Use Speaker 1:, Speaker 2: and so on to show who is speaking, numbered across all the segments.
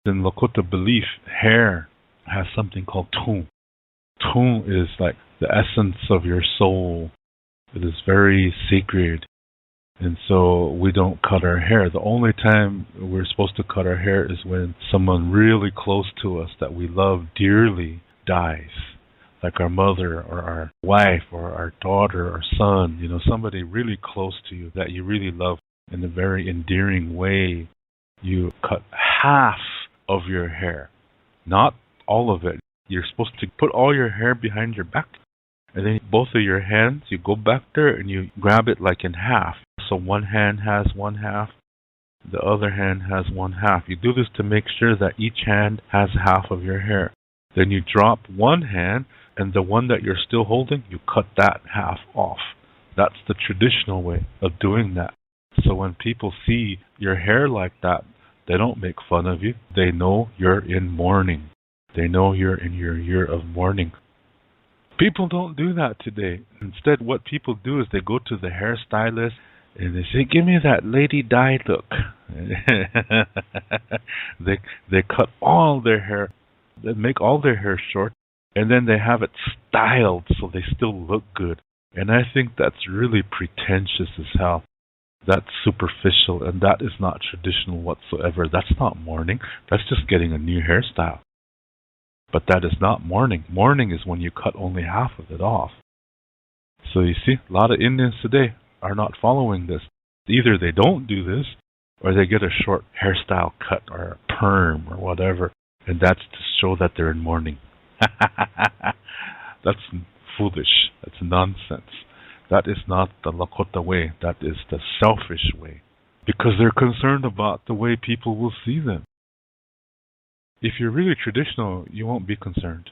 Speaker 1: In Lakota belief, hair has something called TUN. TUN is like the essence of your soul. It is very sacred. And so we don't cut our hair. The only time we're supposed to cut our hair is when someone really close to us that we love dearly dies. Like our mother or our wife or our daughter or son, somebody really close to you that you really love in a very endearing way. You cut half of your hair, not all of it. You're supposed to put all your hair behind your back, and then both of your hands, you go back there and you grab it like in half. So one hand has one half, the other hand has one half. You do this to make sure that each hand has half of your hair. Then you drop one hand, and the one that you're still holding, you cut that half off. That's the traditional way of doing that. So when people see your hair like that, they don't make fun of you. They know you're in mourning. They know you're in your year of mourning. People don't do that today. Instead, what people do is they go to the hairstylist and they say, "Give me that Lady Di look." They cut all their hair, they make all their hair short, and then they have it styled so they still look good. And I think that's really pretentious as hell. That's superficial, and that is not traditional whatsoever. That's not mourning. That's just getting a new hairstyle. But that is not mourning. Mourning is when you cut only half of it off. So you see, a lot of Indians today are not following this. Either they don't do this, or they get a short hairstyle cut or a perm or whatever, and that's to show that they're in mourning. That's foolish. That's nonsense. That is not the Lakota way. That is the selfish way. Because they're concerned about the way people will see them. If you're really traditional, you won't be concerned.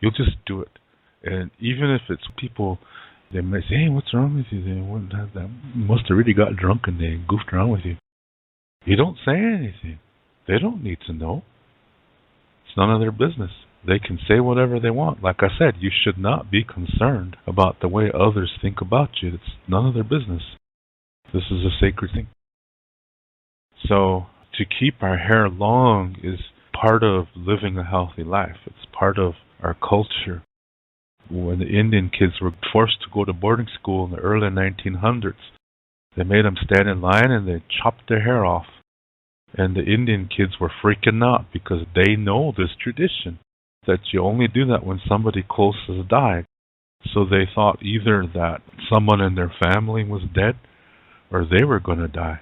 Speaker 1: You'll just do it. And even if it's people, they might say, "Hey, what's wrong with you? They must have really got drunk and they goofed around with you." You don't say anything. They don't need to know. It's none of their business. They can say whatever they want. Like I said, you should not be concerned about the way others think about you. It's none of their business. This is a sacred thing. So to keep our hair long is part of living a healthy life. It's part of our culture. When the Indian kids were forced to go to boarding school in the early 1900s, they made them stand in line and they chopped their hair off. And the Indian kids were freaking out because they know this tradition, that you only do that when somebody close has died. So they thought either that someone in their family was dead or they were going to die.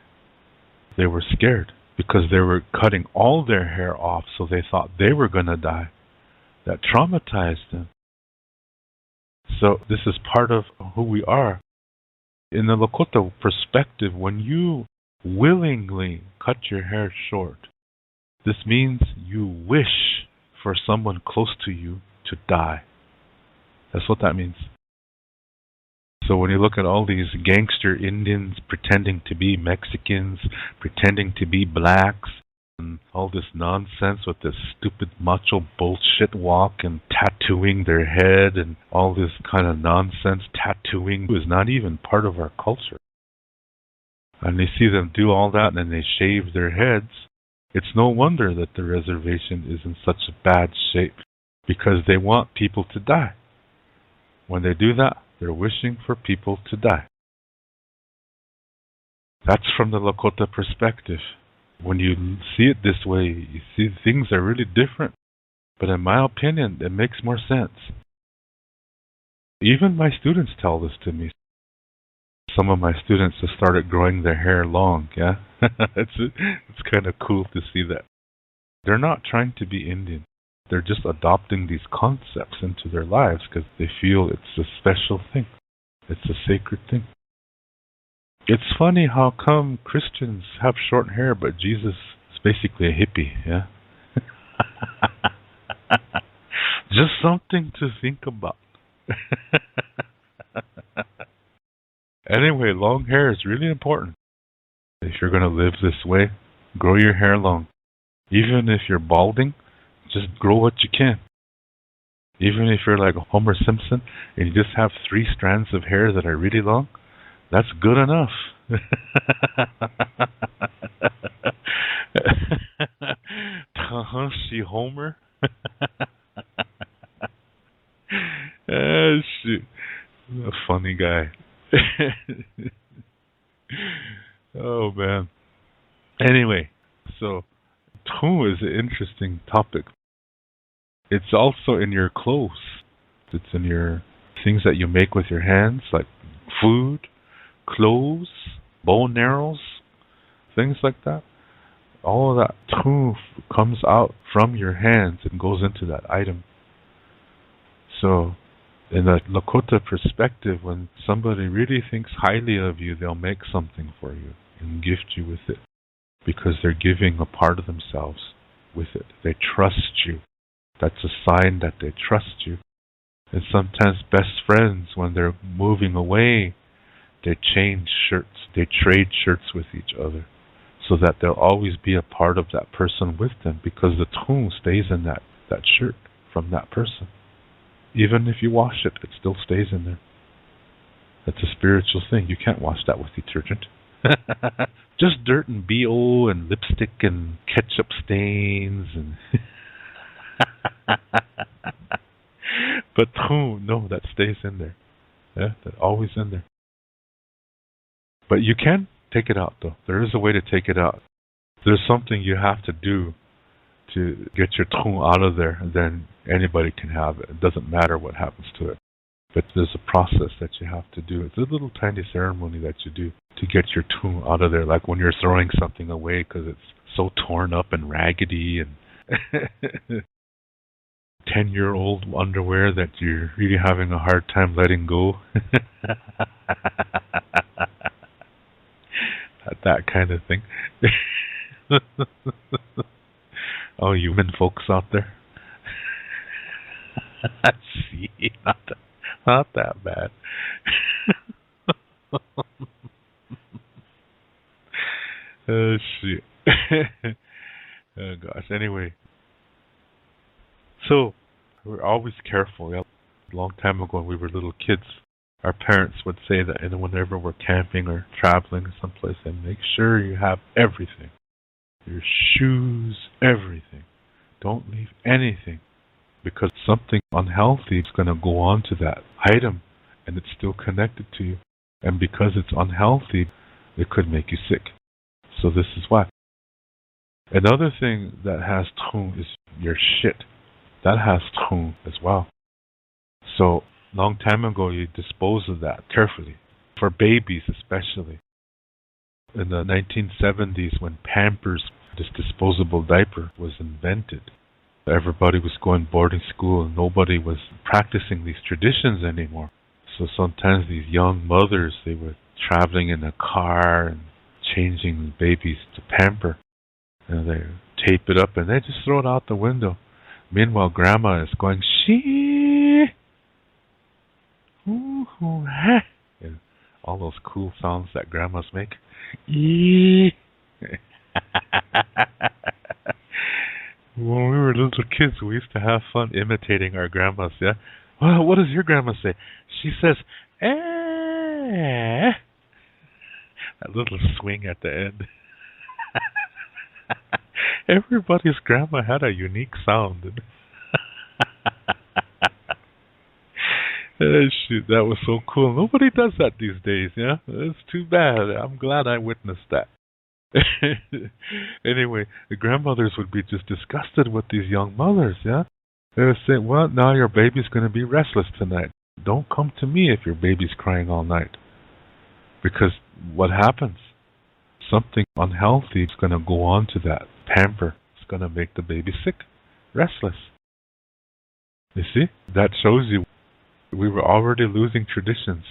Speaker 1: They were scared because they were cutting all their hair off, so they thought they were going to die. That traumatized them. So this is part of who we are. In the Lakota perspective, when you willingly cut your hair short, this means you wish for someone close to you to die. That's what that means. So when you look at all these gangster Indians pretending to be Mexicans, pretending to be blacks, and all this nonsense with this stupid macho bullshit walk and tattooing their head and all this kind of nonsense, tattooing is not even part of our culture. And you see them do all that and then they shave their heads. It's no wonder that the reservation is in such a bad shape, because they want people to die. When they do that, they're wishing for people to die. That's from the Lakota perspective. When you see it this way, you see things are really different. But in my opinion, it makes more sense. Even my students tell this to me. Some of my students have started growing their hair long, yeah? It's kind of cool to see that. They're not trying to be Indian. They're just adopting these concepts into their lives because they feel it's a special thing. It's a sacred thing. It's funny how come Christians have short hair, but Jesus is basically a hippie, yeah? Just something to think about. Anyway, long hair is really important. If you're going to live this way, grow your hair long. Even if you're balding, just grow what you can. Even if you're like Homer Simpson and you just have 3 strands of hair that are really long, that's good enough. She Homer. Shoot. A funny guy. Oh, man. Anyway, so TUN is an interesting topic. It's also in your clothes. It's in your things that you make with your hands, like food, clothes, bow and arrows, things like that. All of that TUN comes out from your hands and goes into that item. So, in a Lakota perspective, when somebody really thinks highly of you, they'll make something for you and gift you with it because they're giving a part of themselves with it. They trust you. That's a sign that they trust you. And sometimes best friends, when they're moving away, they change shirts. They trade shirts with each other so that there'll always be a part of that person with them because the TUN stays in that shirt from that person. Even if you wash it, it still stays in there. That's a spiritual thing. You can't wash that with detergent. Just dirt and BO and lipstick and ketchup stains and but TUN, no, that stays in there. Yeah, that's always in there. But you can take it out, though. There is a way to take it out. There's something you have to do to get your TUN out of there, and then anybody can have it. It doesn't matter what happens to it. But there's a process that you have to do. It's a little tiny ceremony that you do to get your TUN out of there, like when you're throwing something away because it's so torn up and raggedy and 10-year-old underwear that you're really having a hard time letting go. That kind of thing. Oh, you men folks out there. See, not that bad. Oh, shit. Oh, gosh. Anyway. So, we're always careful. Yeah? A long time ago when we were little kids, our parents would say that whenever we're camping or traveling someplace, and make sure you have everything. Your shoes, everything. Don't leave anything. Because something unhealthy is going to go on to that item, and it's still connected to you. And because it's unhealthy, it could make you sick. So this is why. Another thing that has TUN is your shit. That has TUN as well. So, long time ago, you dispose of that carefully. For babies especially. In the 1970s, when Pampers, this disposable diaper, was invented, everybody was going boarding school and nobody was practicing these traditions anymore. So sometimes these young mothers, they were traveling in a car and changing babies to pamper. And they tape it up and they just throw it out the window. Meanwhile, grandma is going, she, ooh, ha. And all those cool sounds that grandmas make. Eee. When we were little kids, we used to have fun imitating our grandmas, yeah? Well, what does your grandma say? She says, eh. That little swing at the end. Everybody's grandma had a unique sound. Shoot, that was so cool. Nobody does that these days, yeah? It's too bad. I'm glad I witnessed that. Anyway, the grandmothers would be just disgusted with these young mothers, yeah? They would say, well, now your baby's going to be restless tonight. Don't come to me if your baby's crying all night. Because what happens? Something unhealthy is going to go on to that pamper. It's going to make the baby sick, restless. You see? That shows you we were already losing traditions.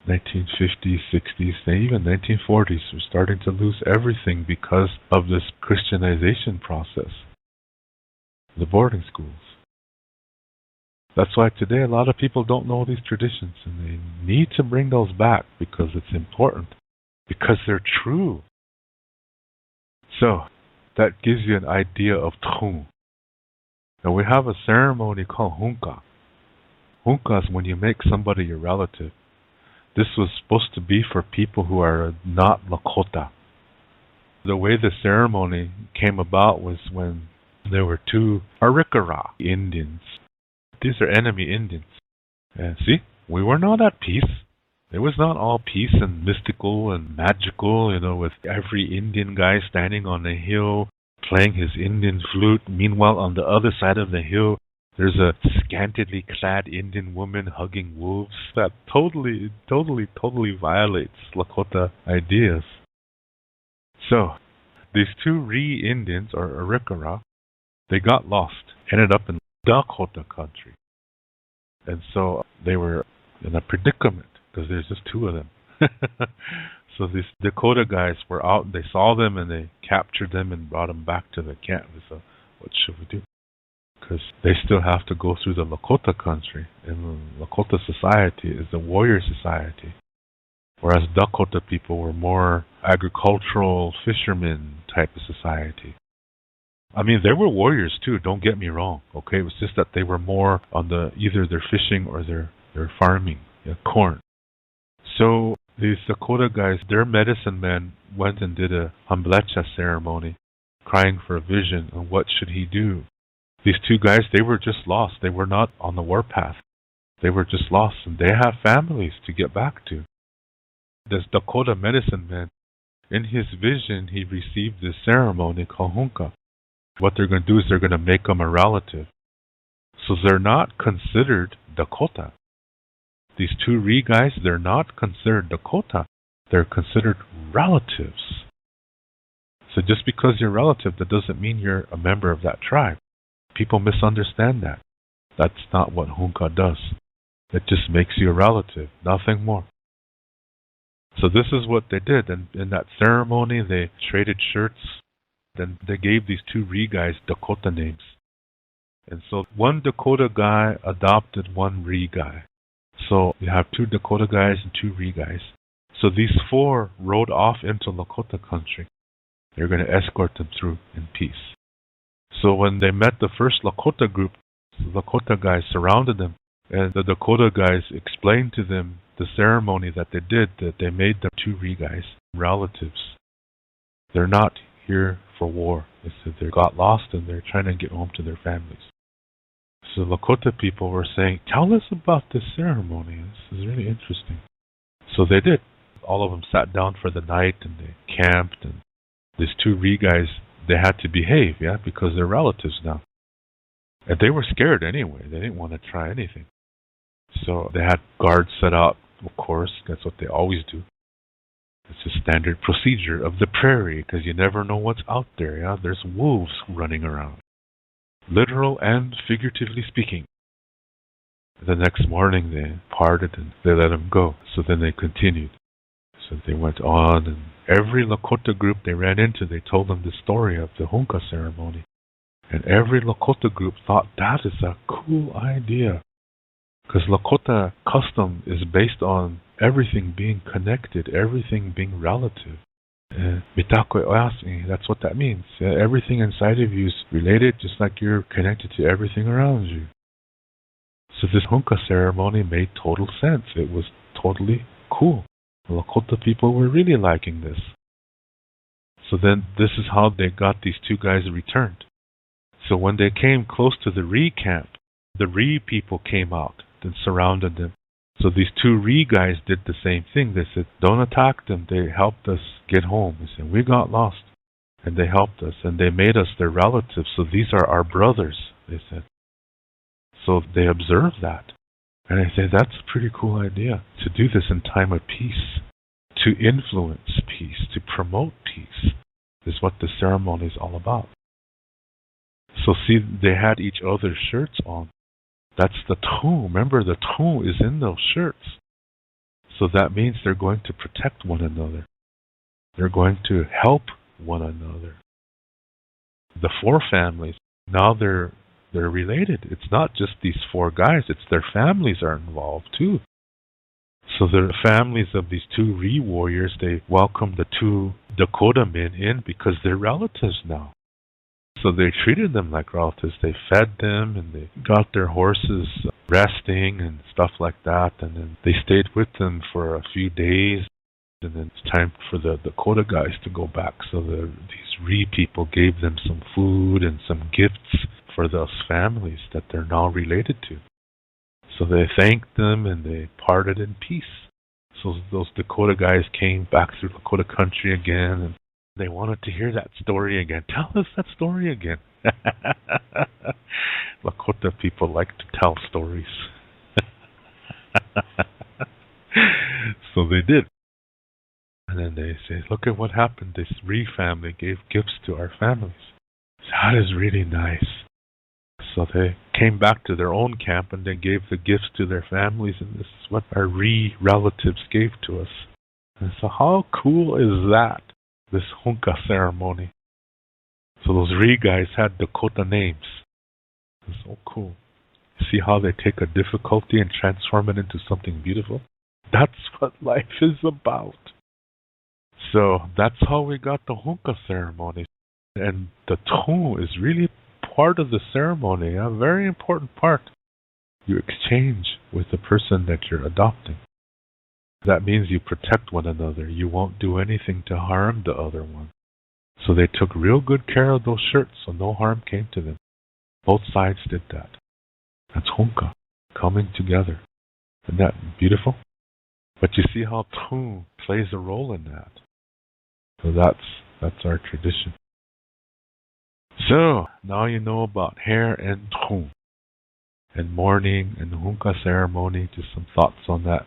Speaker 1: 1950s, 60s, even 1940s, we're starting to lose everything because of this Christianization process. The boarding schools. That's why today a lot of people don't know these traditions, and they need to bring those back because it's important, because they're true. So, that gives you an idea of TUN. Now we have a ceremony called hunka. Hunka is when you make somebody your relative. This was supposed to be for people who are not Lakota. The way the ceremony came about was when there were 2 Arikara Indians. These are enemy Indians. And see, we were not at peace. It was not all peace and mystical and magical, with every Indian guy standing on a hill playing his Indian flute. Meanwhile, on the other side of the hill, there's a scantily clad Indian woman hugging wolves. That totally violates Lakota ideas. So, these 2 Ree Indians, or Arikara, they got lost, ended up in Dakota country. And so they were in a predicament because there's just 2 of them. So these Dakota guys were out, they saw them and they captured them and brought them back to the camp. So what should we do? Because they still have to go through the Lakota country. And the Lakota society is a warrior society. Whereas Dakota people were more agricultural, fishermen type of society. I mean, there were warriors too, don't get me wrong, okay? It was just that they were more on either their fishing or their farming, corn. So these Dakota guys, their medicine man went and did a hamblecha ceremony, crying for a vision on what should he do. These 2 guys, they were just lost. They were not on the warpath. They were just lost, and they have families to get back to. This Dakota medicine man, in his vision, he received this ceremony called hunka. What they're going to do is they're going to make them a relative. So they're not considered Dakota. These 2 Ree guys, they're not considered Dakota. They're considered relatives. So just because you're a relative, that doesn't mean you're a member of that tribe. People misunderstand that. That's not what hunka does. It just makes you a relative, nothing more. So this is what they did. And in that ceremony, they traded shirts. Then they gave these 2 Ree guys Dakota names. And so 1 Dakota guy adopted 1 Ree guy. So you have 2 Dakota guys and 2 Ree guys. So these 4 rode off into Lakota country. They're going to escort them through in peace. So when they met the first Lakota group, the Lakota guys surrounded them. And the Dakota guys explained to them the ceremony that they did, that they made the 2 Ree guys relatives. They're not here for war. They said they got lost and they're trying to get home to their families. So Lakota people were saying, tell us about this ceremony. This is really interesting. So they did. All of them sat down for the night and they camped. And these 2 Ree guys, they had to behave, because they're relatives now. And they were scared anyway. They didn't want to try anything. So they had guards set up, of course. That's what they always do. It's a standard procedure of the prairie because you never know what's out there. There's wolves running around. Literal and figuratively speaking. The next morning they parted and they let them go. So then they continued. So they went on, and every Lakota group they ran into, they told them the story of the hunka ceremony. And every Lakota group thought that is a cool idea. Because Lakota custom is based on everything being connected, everything being relative. That's what that means. Everything inside of you is related, just like you're connected to everything around you. So this hunka ceremony made total sense. It was totally cool. The Lakota people were really liking this. So then this is how they got these 2 guys returned. So when they came close to the Ree camp, the Ree people came out and surrounded them. So these 2 Ree guys did the same thing. They said, don't attack them. They helped us get home. They said, we got lost. And they helped us. And they made us their relatives. So these are our brothers, they said. So they observed that. And I say, that's a pretty cool idea. To do this in time of peace. To influence peace. To promote peace. Is what the ceremony is all about. So see, they had each other's shirts on. That's the TUN. Remember, the TUN is in those shirts. So that means they're going to protect one another. They're going to help one another. The 4 families, now they're related. It's not just these 4 guys. It's their families are involved too. So the families of these 2 Ree warriors, they welcomed the 2 Dakota men in because they're relatives now. So they treated them like relatives. They fed them and they got their horses resting and stuff like that. And then they stayed with them for a few days. And then it's time for the Dakota guys to go back. So these Ree people gave them some food and some gifts for those families that they're now related to. So they thanked them and they parted in peace. So those Dakota guys came back through Lakota country again, and they wanted to hear that story again. Tell us that story again. Lakota people like to tell stories. So they did. And then they say, look at what happened. This Ree family gave gifts to our families. That is really nice. So they came back to their own camp and they gave the gifts to their families, and this is what our Ree relatives gave to us. And so how cool is that, this Hunka ceremony? So those Ree guys had Dakota names. It's so cool. See how they take a difficulty and transform it into something beautiful? That's what life is about. So that's how we got the Hunka ceremony. And the TUN is really part of the ceremony, a very important part. You exchange with the person that you're adopting. That means you protect one another. You won't do anything to harm the other one. So they took real good care of those shirts, so no harm came to them. Both sides did that. That's Hunka, coming together. Isn't that beautiful? But you see how TUN plays a role in that. So that's our tradition. So, now you know about hair and TUN, and mourning and Hunka ceremony, just some thoughts on that.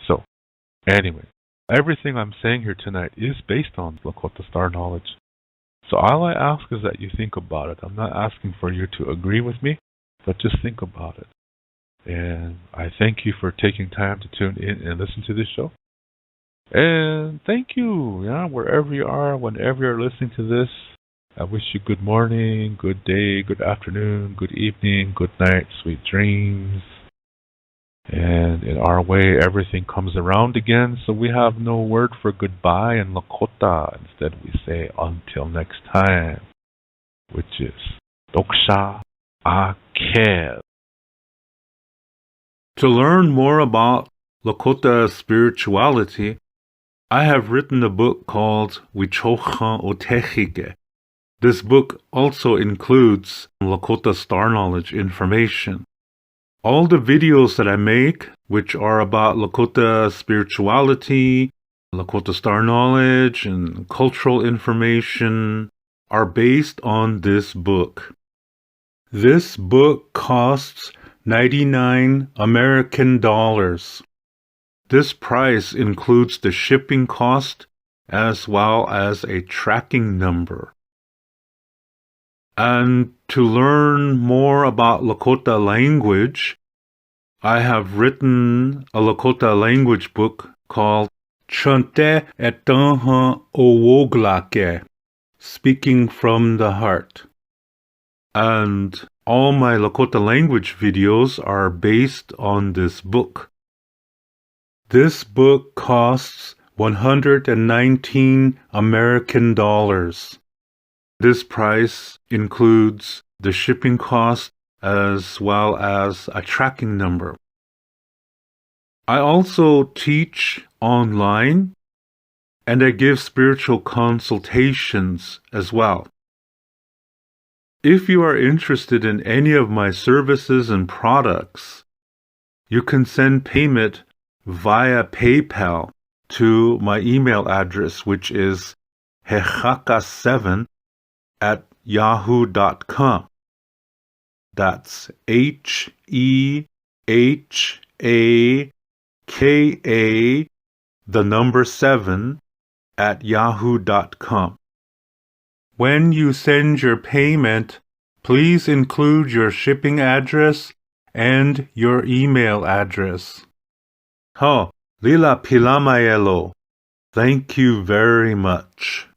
Speaker 1: So, anyway, everything I'm saying here tonight is based on Lakota Star knowledge. So all I ask is that you think about it. I'm not asking for you to agree with me, but just think about it. And I thank you for taking time to tune in and listen to this show. And thank you, wherever you are, whenever you're listening to this. I wish you good morning, good day, good afternoon, good evening, good night, sweet dreams. And in our way, everything comes around again, so we have no word for goodbye in Lakota. Instead, we say until next time, which is Doksha Akel. To learn more about Lakota spirituality, I have written a book called Wichocha Otechike. This book also includes Lakota Star Knowledge information. All the videos that I make, which are about Lakota spirituality, Lakota Star Knowledge, and cultural information, are based on this book. This book costs 99 American dollars. This price includes the shipping cost as well as a tracking number. And to learn more about Lakota language, I have written a Lakota language book called Chante Etanha Owoglake, Speaking from the Heart. And all my Lakota language videos are based on this book. This book costs 119 American dollars. This price includes the shipping cost as well as a tracking number. I also teach online and I give spiritual consultations as well. If you are interested in any of my services and products, you can send payment via PayPal to my email address, which is hehaka7@yahoo.com. That's HEHAKA, the number 7@yahoo.com. When you send your payment, please include your shipping address and your email address. Lila Pilamayelo. Thank you very much.